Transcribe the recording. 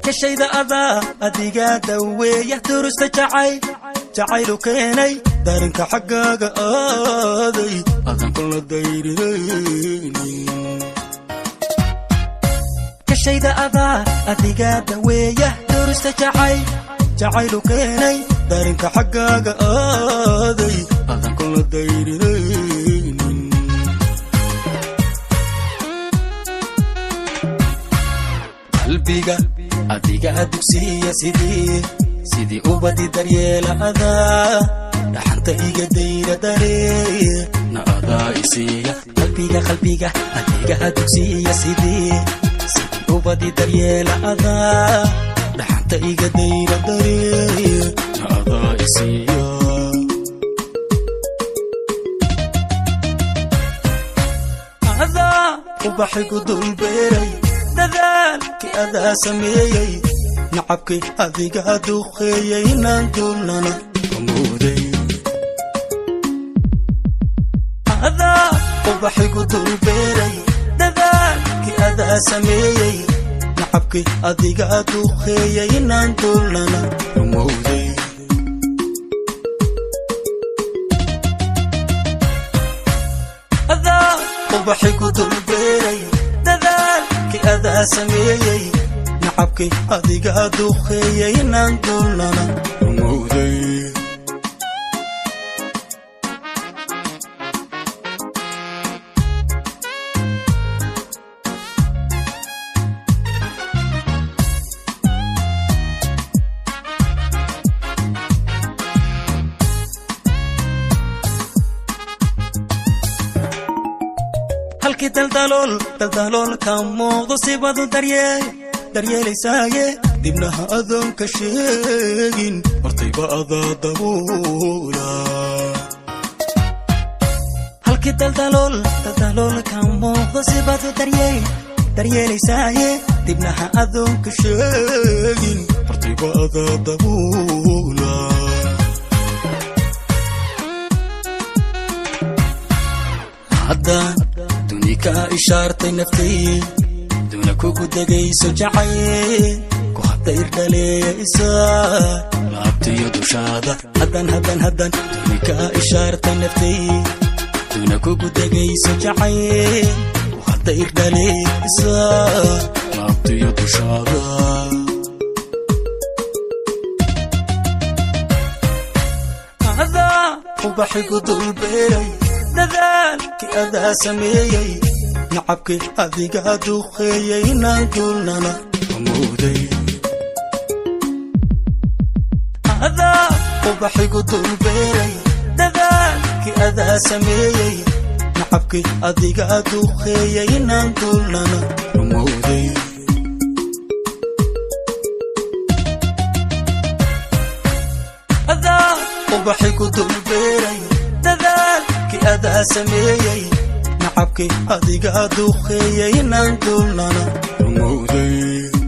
كشيدا أذا أديقا دوية درست جعيلو كيني دارنك حقاق آذي أذن كل الديرين كشيدا أذا أديقا دوية درست جعيلو كيني دارنك حقاق آذي أذن كل الديرين قلبيقا أديقا دوكسية سيدي أوبادي دريال أذا لحنت إيقا ديرة داري نأذا إسية قلبيقا أديقا دوكسية سيدي أوبادي دريال أذا لحنت إيقا ديرة داري نأذا إسية أذا وبحق دول بيري dadaalki adaa sameeyay nacabkii adiga duqeeyay inaan duulnana amuuday adaa ubaxigu dulbeeray dadaalki adaa sameeyay nacabkii adiga duqeeyay inaan duulnana amuuday adaa ubaxigu dulbeeray أذا سميي نحبكي أديقا دوخيي نانقلنا موذي halkii daldalool ka muuqdo sibadu daryeelaysaye dibnaha adoon ka sheegin hortayba adaa daboola halkii daldalool ka muuqdo sibadu daryeelaysaye dibnaha adoon ka sheegin hortayba adaa daboola haddaan dunika ishaartay naftay duna kugu degayso jacay ku hadda irdhaleeya isaa laabtiyo dushaada haddaan dunika ishaartay naftay duna kugu degayso jacay ku hadda irdhaleeya isaa laabtiyo dushaada adaa ubaxigu dulbeeray dadaalki adaa sameeyay nacabkii adiga duqeeyay inaan duulnana amuuday adaa ubaxigu dulbeeray dadaalki adaa sameeyay nacabkii adiga duqeeyay inaan duulnana amuuday adaa ubaxigu dulbeeray dadaalki adaa sameeyay nacabkii adiga duqeeyay inaan duulnana amuuday